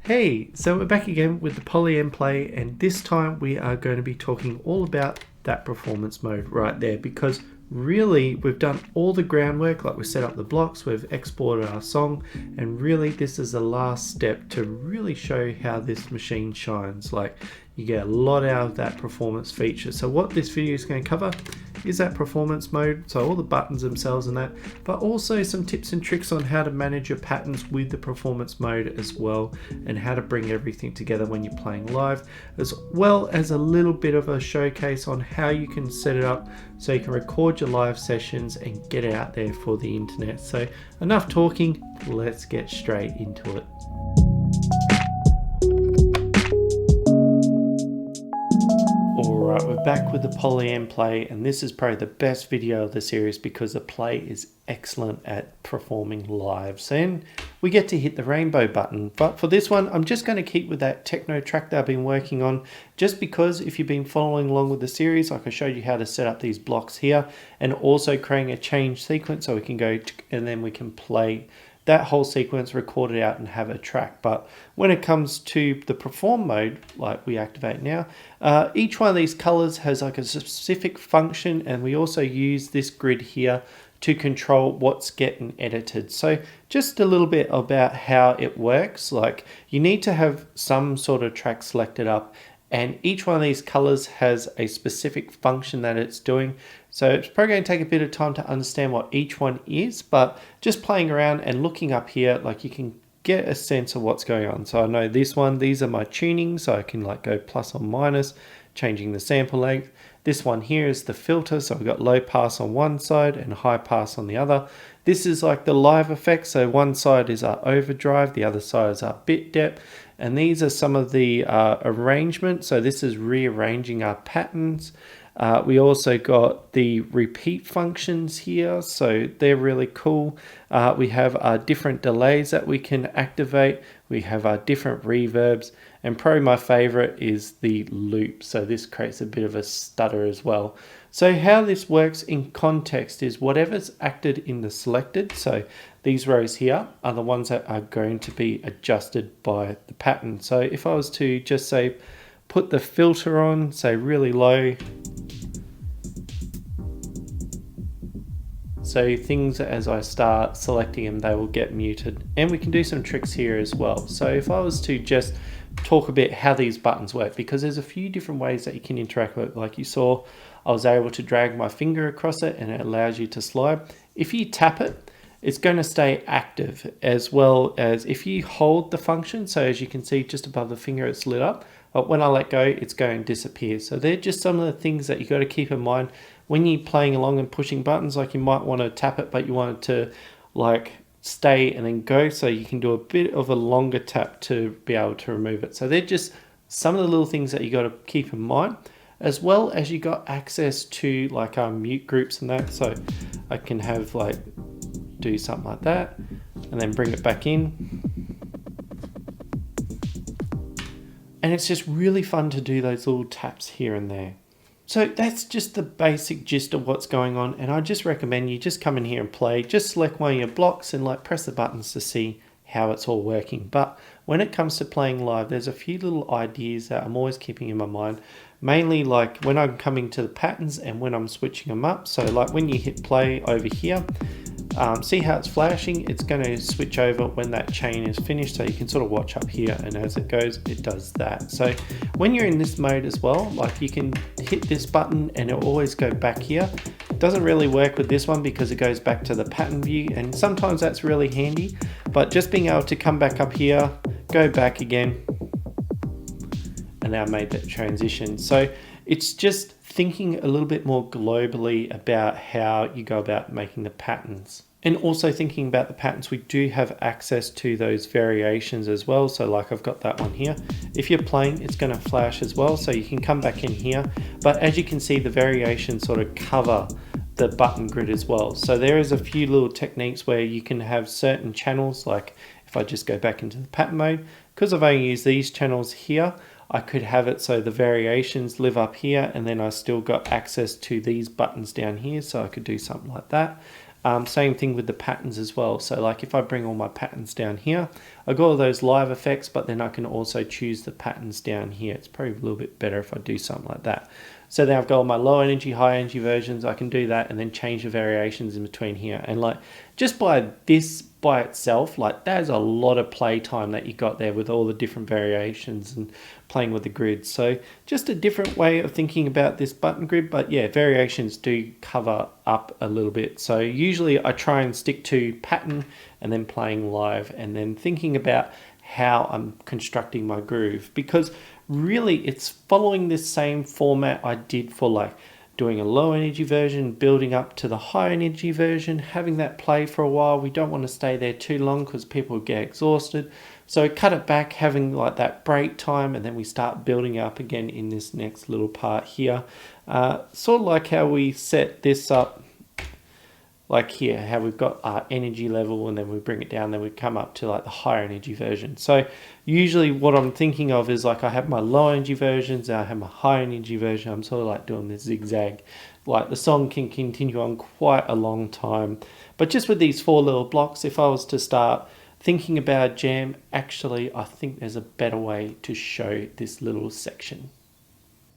Hey, so we're back again with the Polyend play, and this time we are going to be talking all about that performance mode right there, because really we've done all the groundwork, like we set up the blocks, we've exported our song, and really this is the last step to really show how this machine shines. Like, you get a lot out of that performance feature. So what this video is going to cover is that performance mode, so all the buttons themselves and that, but also some tips and tricks on how to manage your patterns with the performance mode as well, and how to bring everything together when you're playing live, as well as a little bit of a showcase on how you can set it up so you can record your live sessions and get it out there for the internet. So enough talking, let's get straight into it. Alright, we're back with the Polyend play, and this is probably the best video of the series because the play is excellent at performing live. So then we get to hit the rainbow button, but for this one I'm just going to keep with that techno track that I've been working on, just because if you've been following along with the series, like I showed you how to set up these blocks here, and also creating a change sequence so we can go and then we can play that whole sequence, record it out and have a track. But when it comes to the perform mode, like we activate now, each one of these colors has like a specific function, and we also use this grid here to control what's getting edited. So just a little bit about how it works. Like, you need to have some sort of track selected up, and each one of these colors has a specific function that it's doing. So it's probably going to take a bit of time to understand what each one is, but just playing around and looking up here, like, you can get a sense of what's going on. So I know this one, these are my tunings, so I can like go plus or minus, changing the sample length. This one here is the filter, so we've got low pass on one side and high pass on the other. This is like the live effect, so one side is our overdrive, the other side is our bit depth, and these are some of the arrangement. So this is rearranging our patterns. We also got the repeat functions here, so they're really cool. We have our different delays that we can activate. We have our different reverbs, and probably my favorite is the loop. So this creates a bit of a stutter as well. So how this works in context is whatever's acted in the selected, so these rows here are the ones that are going to be adjusted by the pattern. So if I was to just say put the filter on, say really low, so things as I start selecting them, they will get muted. And we can do some tricks here as well. So if I was to just talk a bit how these buttons work, because there's a few different ways that you can interact with it. Like you saw, I was able to drag my finger across it and it allows you to slide. If you tap it, it's going to stay active, as well as if you hold the function. So as you can see just above the finger, it's lit up. But when I let go, it's going to disappear. So they're just some of the things that you got to keep in mind when you're playing along and pushing buttons. Like, you might want to tap it, but you want it to like stay and then go. So you can do a bit of a longer tap to be able to remove it. So they're just some of the little things that you got to keep in mind, as well as you got access to like our mute groups and that. So I can have like do something like that and then bring it back in. And it's just really fun to do those little taps here and there. So that's just the basic gist of what's going on, and I just recommend you just come in here and play. Just select one of your blocks and like press the buttons to see how it's all working. But when it comes to playing live, there's a few little ideas that I'm always keeping in my mind, mainly like when I'm coming to the patterns and when I'm switching them up. So like when you hit play over here, see how it's flashing? It's going to switch over when that chain is finished, so you can sort of watch up here, and as it goes, it does that. So when you're in this mode as well, like, you can hit this button and it'll always go back here. It doesn't really work with this one because it goes back to the pattern view, and sometimes that's really handy, but just being able to come back up here, go back again, and now made that transition. So it's just thinking a little bit more globally about how you go about making the patterns. And also thinking about the patterns, we do have access to those variations as well. So like I've got that one here. If you're playing, it's going to flash as well. So you can come back in here. But as you can see, the variations sort of cover the button grid as well. So there is a few little techniques where you can have certain channels. Like if I just go back into the pattern mode, because I've only used these channels here, I could have it so the variations live up here, and then I still got access to these buttons down here, so I could do something like that. Same thing with the patterns as well. So like if I bring all my patterns down here, I got all those live effects, but then I can also choose the patterns down here. It's probably a little bit better if I do something like that. So then I've got all my low energy, high energy versions. I can do that and then change the variations in between here. And like just by this by itself, like there's a lot of play time that you got there with all the different variations and playing with the grid. So just a different way of thinking about this button grid, but yeah, variations do cover up a little bit. So usually I try and stick to pattern and then playing live and then thinking about how I'm constructing my groove, because really it's following this same format I did for like doing a low energy version, building up to the high energy version, having that play for a while. We don't want to stay there too long because people get exhausted. So cut it back, having like that break time, and then we start building up again in this next little part here. Sort of like how we set this up like here, how we've got our energy level and then we bring it down, then we come up to like the higher energy version. So usually what I'm thinking of is like I have my low energy versions and I have my high energy version. I'm sort of like doing this zigzag. Like the song can continue on quite a long time. But just with these 4 little blocks, if I was to start thinking about jam, actually I think there's a better way to show this little section.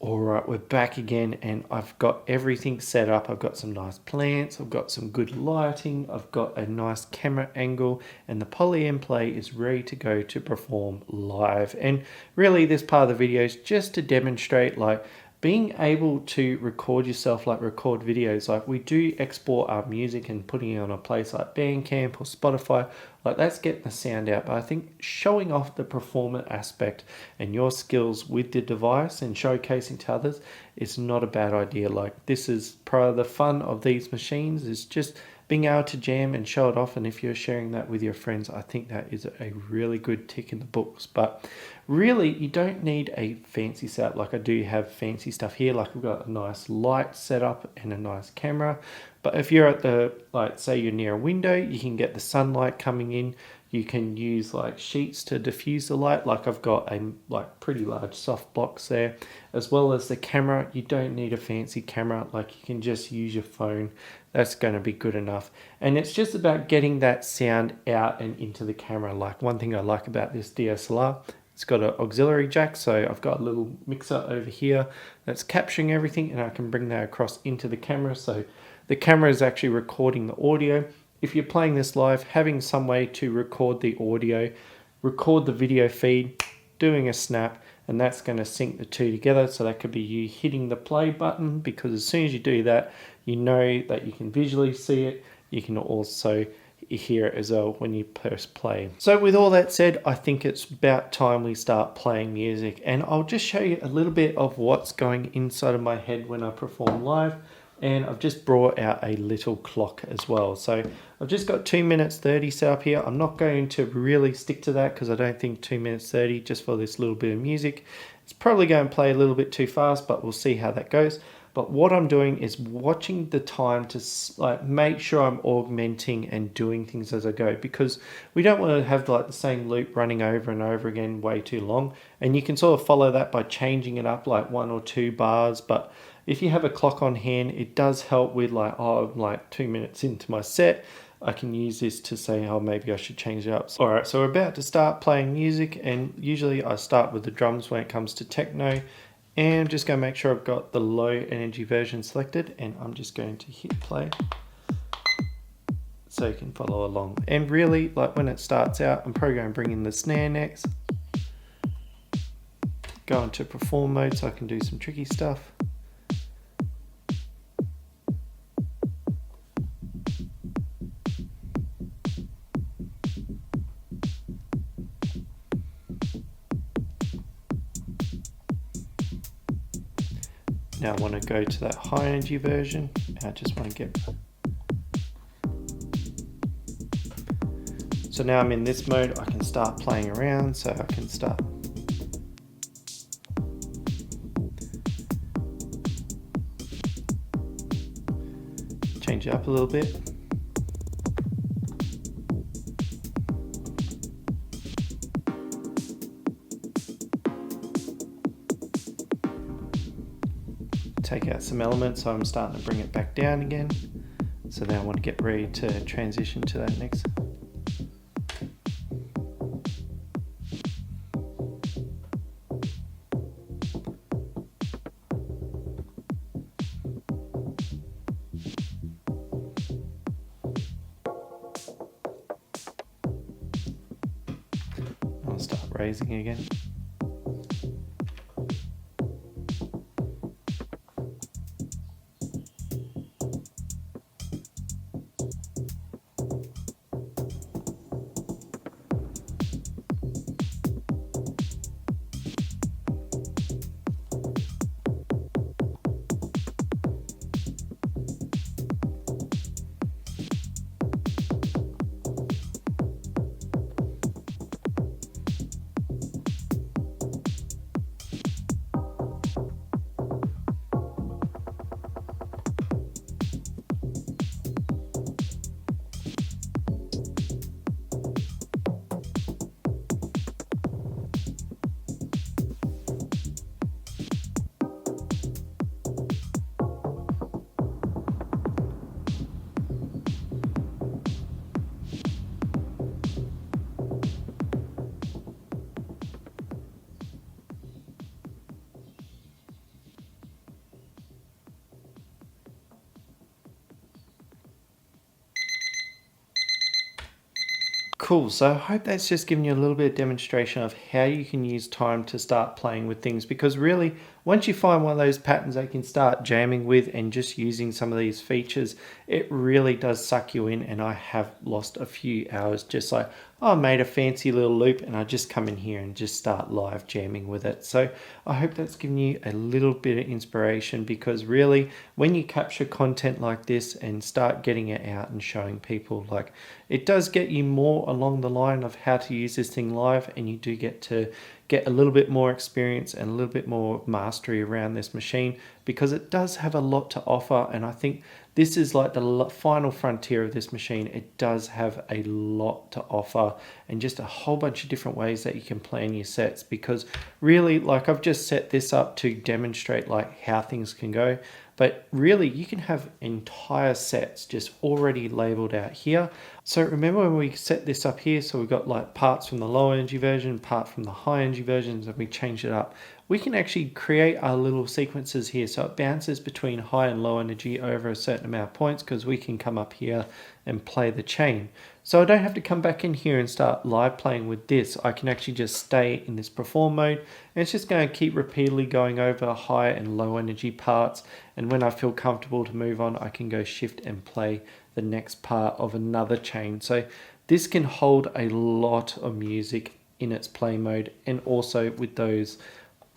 Alright, we're back again and I've got everything set up. I've got some nice plants, I've got some good lighting, I've got a nice camera angle, and the Polyend play is ready to go to perform live. And really this part of the video is just to demonstrate like being able to record yourself, like record videos. Like we do export our music and putting it on a place like Bandcamp or Spotify, like that's getting the sound out. But I think showing off the performance aspect and your skills with the device and showcasing to others is not a bad idea. Like this is part of the fun of these machines, is just being able to jam and show it off. And if you're sharing that with your friends, I think that is a really good tick in the books. But really you don't need a fancy setup. Like I do have fancy stuff here, like I've got a nice light setup and a nice camera. But if you're at the, like say you're near a window, you can get the sunlight coming in. You can use like sheets to diffuse the light. Like I've got a like pretty large soft box there, as well as the camera. You don't need a fancy camera, like you can just use your phone. That's going to be good enough. And it's just about getting that sound out and into the camera. Like one thing I like about this DSLR, it's got an auxiliary jack, so I've got a little mixer over here that's capturing everything, and I can bring that across into the camera. So the camera is actually recording the audio. If you're playing this live, having some way to record the audio, record the video feed, doing a snap, and that's going to sync the two together. So that could be you hitting the play button, because as soon as you do that, you know that you can visually see it. You can also hear it as well when you press play. So with all that said, I think it's about time we start playing music, and I'll just show you a little bit of what's going inside of my head when I perform live. And I've just brought out a little clock as well. So I've just got 2 minutes 30 set up here. I'm not going to really stick to that because I don't think 2 minutes 30 just for this little bit of music. It's probably going to play a little bit too fast, but we'll see how that goes. But what I'm doing is watching the time to like make sure I'm augmenting and doing things as I go, because we don't want to have like the same loop running over and over again way too long. And you can sort of follow that by changing it up like 1 or 2 bars. But if you have a clock on hand, it does help with like, oh, I'm like 2 minutes into my set. I can use this to say, oh, maybe I should change it up. All right, so we're about to start playing music, and usually I start with the drums when it comes to techno. And I'm just going to make sure I've got the low energy version selected, and I'm just going to hit play so you can follow along. And really, like when it starts out, I'm probably going to bring in the snare next. Go into perform mode so I can do some tricky stuff. Now I want to go to that high energy version. I just want to get... So now I'm in this mode, I can start playing around, so I can start... change it up a little bit. Take out some elements, so I'm starting to bring it back down again. So now I want to get ready to transition to that next. I'll start raising again. Cool, so I hope that's just given you a little bit of demonstration of how you can use time to start playing with things, because really once you find one of those patterns that you can start jamming with and just using some of these features, it really does suck you in. And I have lost a few hours just like, oh, I made a fancy little loop and I just come in here and just start live jamming with it. So I hope that's given you a little bit of inspiration, because really when you capture content like this and start getting it out and showing people, like, it does get you more along the line of how to use this thing live, and you do get to get a little bit more experience and a little bit more mastery around this machine, because it does have a lot to offer. And I think this is like the final frontier of this machine. It does have a lot to offer, and just a whole bunch of different ways that you can plan your sets, because really, like, I've just set this up to demonstrate like how things can go, but really you can have entire sets just already labeled out here. So remember when we set this up here, so we've got like parts from the low energy version, part from the high energy versions, and we changed it up. We can actually create our little sequences here, so it bounces between high and low energy over a certain amount of points, because we can come up here and play the chain. So I don't have to come back in here and start live playing with this. I can actually just stay in this perform mode, and it's just going to keep repeatedly going over high and low energy parts. And when I feel comfortable to move on, I can go shift and play the next part of another chain. So this can hold a lot of music in its play mode, and also with those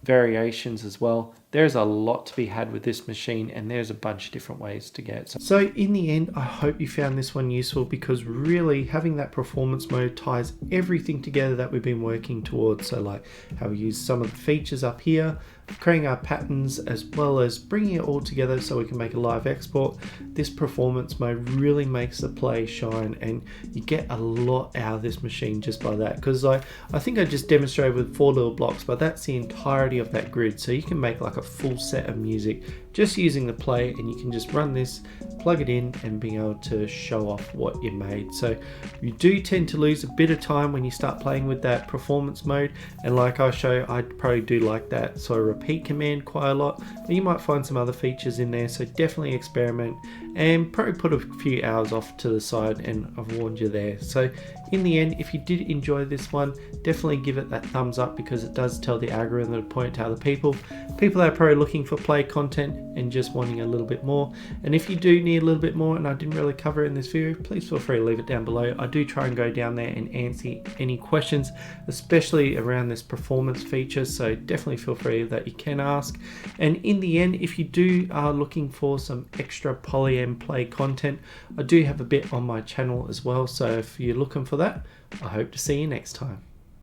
variations as well. There's a lot to be had with this machine, and there's a bunch of different ways to get it. So in the end, I hope you found this one useful, because really having that performance mode ties everything together that we've been working towards. So like how we use some of the features up here, creating our patterns, as well as bringing it all together so we can make a live export. This performance mode really makes the play shine, and you get a lot out of this machine just by that, because I think I just demonstrated with 4 little blocks, but that's the entirety of that grid. So you can make like a full set of music just using the play, and you can just run this, plug it in, and be able to show off what you made. So you do tend to lose a bit of time when you start playing with that performance mode, and like I show, I probably do like that sort of repeat command quite a lot, but you might find some other features in there. So definitely experiment, and probably put a few hours off to the side, and I've warned you there. So in the end, if you did enjoy this one, definitely give it that thumbs up, because it does tell the algorithm to point to other people that are probably looking for play content and just wanting a little bit more. And if you do need a little bit more and I didn't really cover it in this video, please feel free to leave it down below. I do try and go down there and answer any questions, especially around this performance feature, so definitely feel free that you can ask. And in the end, if you are looking for some extra Polyend play content, I do have a bit on my channel as well, so if you're looking for that, I hope to see you next time.